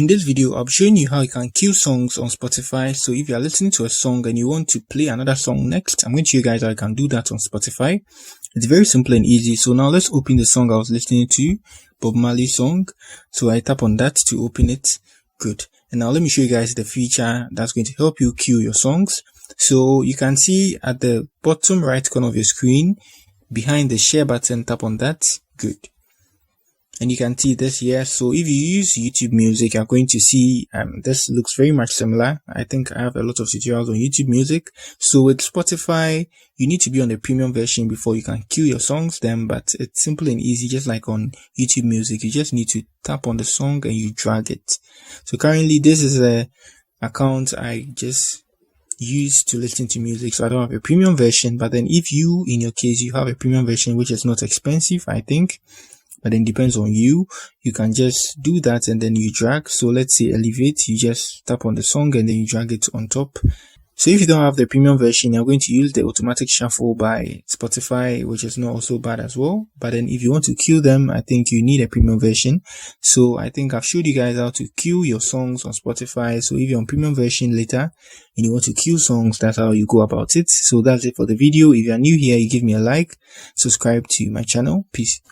In this video, I'll be showing you how you can queue songs on Spotify. So if you are listening to a song and you want to play another song next, I'm going to show you guys how you can do that on Spotify. It's very simple and easy. So now let's open the song I was listening to, Bob Marley song. So I tap on that to open it. Good. And now let me show you guys the feature that's going to help you queue your songs. So you can see at the bottom right corner of your screen, behind the share button, tap on that. Good. And you can see this here. So if you use YouTube Music, you're going to see this looks very much similar. I think I have a lot of tutorials on YouTube Music. So with Spotify, you need to be on the premium version before you can queue your songs then, but it's simple and easy, just like on YouTube Music. You just need to tap on the song and you drag it. So currently this is a account I just use to listen to music, so I don't have a premium version. But then if you, in your case, you have a premium version which is not expensive, I think, but then depends on you, you can just do that and then you drag. So let's say elevate, you just tap on the song and then you drag it on top. So if you don't have the premium version, you're going to use the automatic shuffle by Spotify, which is not also bad as well. But then if you want to queue them, I think you need a premium version. So I think I've showed you guys how to queue your songs on Spotify. So if you're on premium version later and you want to queue songs, that's how you go about it. So that's it for the video. If you're new here, you give me a like, subscribe to my channel. Peace.